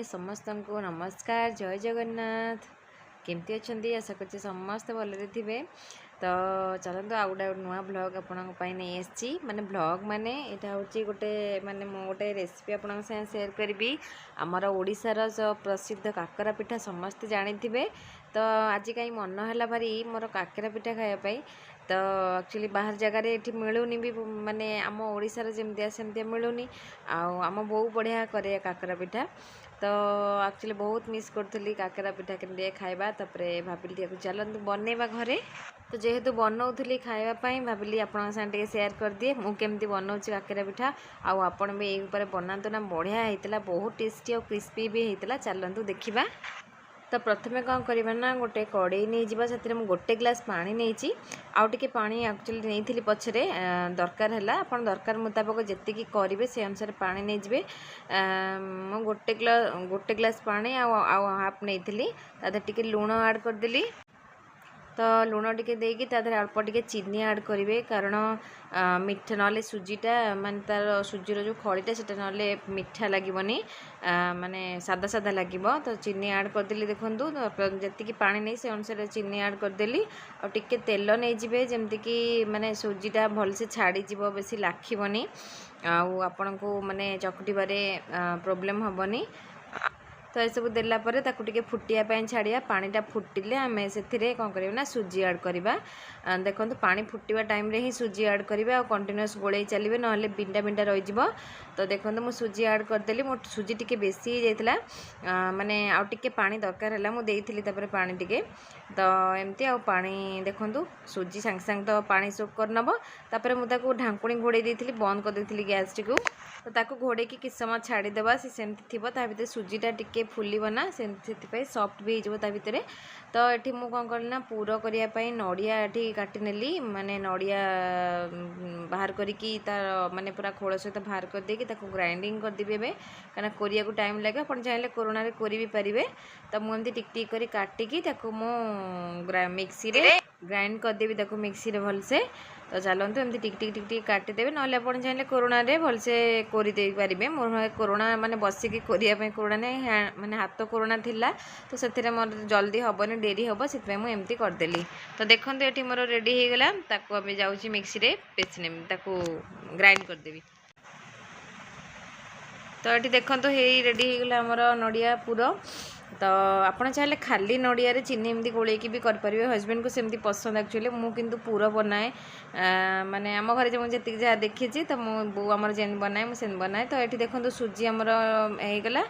समस्त को नमस्कार जय जगन्नाथ केमती अच्छा आशा कर समस्ते भलरे थे। तो चलते आउ गोटे नुआ ब्लॉग आपंपाई नहीं आसी माने ब्लॉग माने यहाँ हूँ गोटे माने मो गोटे रेसिपी आप सेयार करी आमर ओडिशार प्रसिद्ध काकरा पिठा समस्ते जानी थे। तो आज कहीं मन है भारी मोर काकरा पिठा खायापाई। तो एक्चुअली बाहर जगार ये मिलूनी भी माने आम ओडिशार जमती सेमती मिलूनी आम बहु बढ़िया करे काकरा पिठा। तो एक्चुअली बहुत मिस करी काकरा पिठा के खाइबा तापरे भाविली चलते बनइबा घरे। तो जेहेतु बनाऊली खावाई भाविली आपण सागे सेयार कर दिए मुझे केमती बनाऊँ काकरा पिठा आपण भी ये बनातु ना बढ़िया होता बहुत टेस्टी और क्रिस्पी भी होता। चलतु देखा। तो प्रथमे कौन करवा ना गोटे कड़े नहीं जावा से गोटे ग्लास पानी नहीं आउ टे पानी एक्चुअली नहीं पछरे दरकार है आप दरकार मुताबक जी करेंगे से अनुसार पानी नहीं जाए। गोटे ग्लास पानी आउ हाफ नहीं टी लुण ऐड करदेली। तो लुण टे देकी अल्प टे चीनी ऐड करेंगे कारण मीठा ना सुजीटा मान तार सुजीर जो खड़ीटा से ना मीठा लगभनी माने सादा सादा लगे। तो चीनी ऐड करदेली देखूँ जी पानी नहीं से अनुसार चीनी ऐड करदेली और टिके तेल नहीं जाए जमती माने सुजीटा भलसे छाड़ी बेसी लाखिबनी आपण को माने चकटिबारे प्रोब्लेम हेनी। तो ये सब देलापर ताकू फुटियापाई छाड़िया पानीटा फुटिले आम से कौन करना सुजी ऐड करवा। देखो पानी फुटवा टाइम रे ही सुजी ऐड करेंगे और कंटिन्यूअस गोले चलिए ना बिंडा बिंडा रही। तो देखो मुझे सुजी ऐड करदेली मो सुजी टी बेसी जाता माने आउ टे पानी दरकार है मुझे पानी टे। तो एमती आ पानी देखो सुजी सांगे सांगे तो पानी सोक कर नब तापर मुझे ढांकुणी घोड़े देती बंद कर देती गैस टी को। तो ताको घोड़े कि समय छाड़ीदेवा सी सेमती थी भर सुजीटा टिके फुलना ना से सॉफ्ट भी हो भितर। तो ये मुझे कौन करना पूर करने नड़िया ये काटी नेली माने नड़िया बाहर करी तार माने पूरा खोल सहित बाहर कर देकी ग्राइंडिंग करदेवी एवं कहीं कोरिया को टाइम लगे आप चाहिए कोरोना कोरी भी पारे। तो मुझे टिक टिक कर काटिकी मिक्सी रे ग्राइंड करदेवी मिक्सी रे भलसे। तो चलते एमती टिक टिक टिक टिक काटिदेवे ना आप चाहिए कोरोना रे भलसे कोरीदे पारे। मोर कोरोना माने बसिकी कोरिया कोरोना नहीं माने हाथ कोरोना थिला तो से मोर जल्दी हेनी डेरी हम से एमती करदेली। तो देखो ये मोर रेडी हो गला ताको अभी जाऊँगी मिक्सी रे पेसी नेमी ताको ग्राइंड करदेवी। तो ये देखो रेडी हो गला आमर नड़िया पूर। तो आप चाहिए खाली नड़िया चीनी एमती गोलेकी भी करेंगे हजबैंड को सेमती पसंद एक्चुअली मुझे पूरा बनाए माने आम घर मुझे जहाँ देखी तो मो बो आमर जेन बनाए मुझे बनाए। तो ये देखो सुजी आमर होगला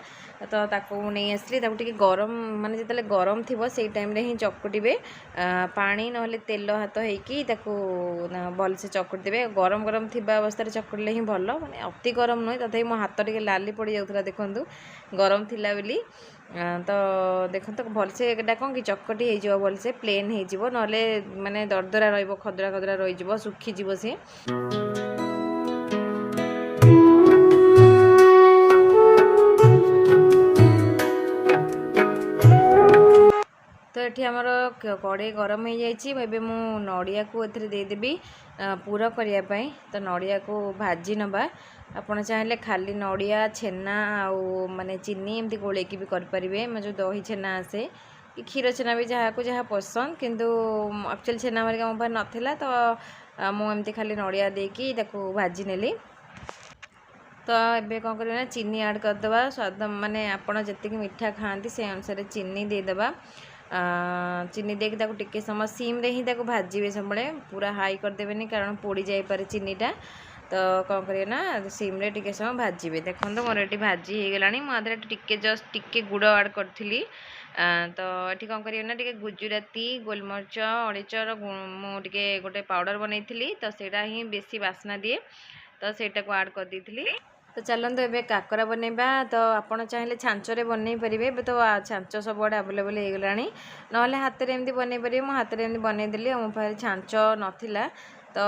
तो ताको नहीं आसली टे गरम माने जिते गरम थी से टाइम ही चकुटे पानी ना तेल हाथ होती भलसे चकुट देवे। गरम गरम थी अवस्था चकुड़े ही भल माने अति गरम नुहे तथा मो हाथ टे लाली पड़ जाऊला देखूँ गरम थिला बोली। तो देखो तो भलसे कौन कि चकटी हो भलसे प्लेन हो ना माने दरदरा खदरा खदरा रही सुखीज सी। तो ये आमर कड़े गरम हो जाए मु नड़िया को देदेवी पूरा करने। तो नड़िया को भाजी नवा आपड़ चाहिए खाली नड़िया छेना आउ माने चीनी एमती गोलेकी भी करेंगे जो दही छेना आसे कि क्षीर छेना भी जहाँ को जहाँ पसंद किंतु एक्चुअली छेना मारिका मो पास नाला तो मुझे खाली नड़िया देकी भाजी नेली। तो ये कौन करना चीनी ऐड करदे स्वाद माने आपड़ जी मीठा खाती से अनुसार चीनी देदेबा। चीनी देकी टिके समय सीम रे ही भाजबे सब पूरा हाई करदेवेनि कारण पोड़ी जापे चीनीटा। तो कौन करें ना सीम रे टिके समय भाजबे। देखो मोर ये भाजी हो गला मुझे टिके जस्ट टिके गुड़ ऐड करी। तो ये कौन करें ना टिके गुजराती गोलमरिच अड़ेच मुझे गोटे पाउडर बनई तो सेटा ही बेसी बास्ना दिए तो सेटा को ऐड कर दी। तो चलते एवं काकरा बनइबा। तो आपड़ चाहिए छांचरे बनई पारे तो छांच सब आड़े आवेलेबल हो गला ना हाथ में एमती बनई पारे मो हाथ में एमती बनईदेली मो पाखे छांच नाला। तो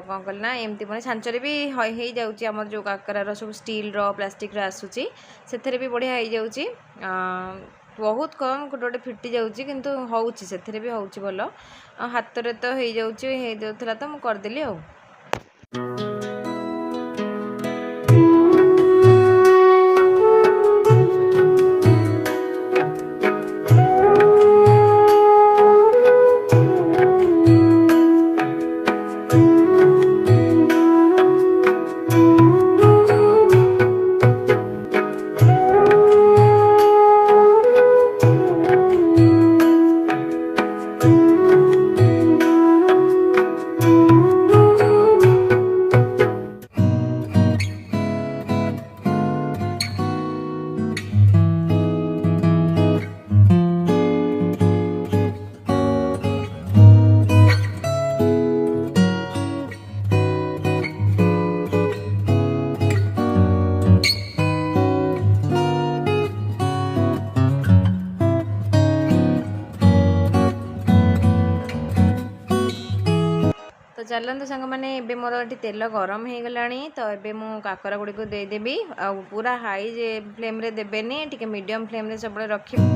कौन कल ना एमती बने छांचरे भी हो जाम जो काकरार सब स्टील प्लास्टिक आसूची से भी बढ़िया हो जाऊँगी बहुत कम गोटे गोटे फिटी जाऊँगी किंतु होउची से भी होउची भल हाथ में तो हो जाऊँगा तो मुझे करदेली। चलतु सांग मैंने एबे मोर ये तेल गरम हो गलानी तो एबे मु काकर गुड़ी को देदेवी आ पूरा हाई फ्लेम रे देबेनी टिके मीडियम फ्लेम रे सब रखी।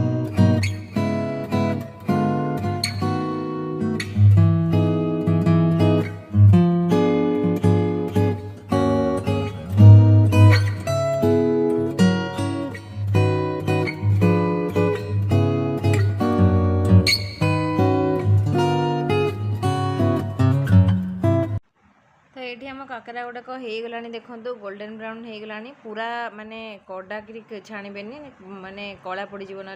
ये आम काकरा गुड़ाक हो गला देखो गोल्डन ब्राउन हो गला पूरा माने कड़ा कि छाणबेनी माने कला पड़ज ना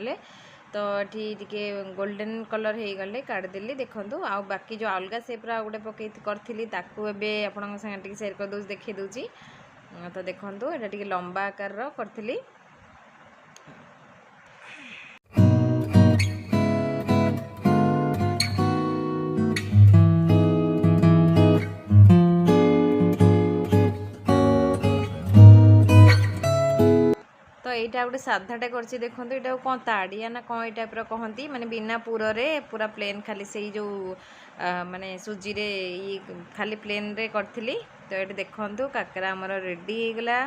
तो ये गोल्डन कलर हो गले काढ़देली देखूँ आ बाकी जो अलग सेप्रा गोटे पकई करी आपण सागे सेयार कर देखी दूची तो देखूँ यहाँ लंबा आकार करी। तो यहाँ गोटे साधाटे कर देखो यहाँ कौन ताड़िया ना कौन टाइप कहती माने बिना पूर रे पूरा प्लेन खाली से जो माने सुजी रे खाली प्लेन रे करी। तो ये देखो काकरा आमर रेडी होगला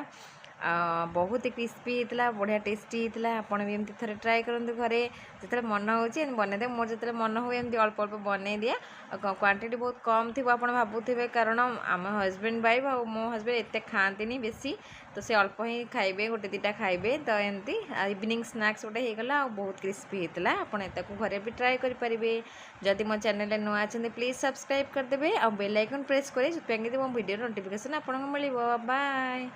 बहुत क्रिस्पी होता बढ़िया टेस्टी होता आपड़ भी एमती थे ट्राए करूँ घरे जो मन हो बनईदे मोर जो मन हुए एमती अल्प अल्प बनई दिए क्वांटिटी बहुत कम थी आप भावुवे कारण आम हजबैंड वाइफ आ मो हजबैंड एत खाती बेसी तो से अल्प ही खाइबे गोटे दुटा खाइबे तो एमती इवनिंग स्नैक्स गोटे होगला बहुत क्रिस्पी होता आपड़ घरे भी ट्राए करेंगे। जदि मो चैनल नुआ अच्छे प्लीज सब्सक्राइब करदे आ बेल आइकन प्रेस करें जो मो वीडियो नोटिफिकेशन आपको मिल। बाय।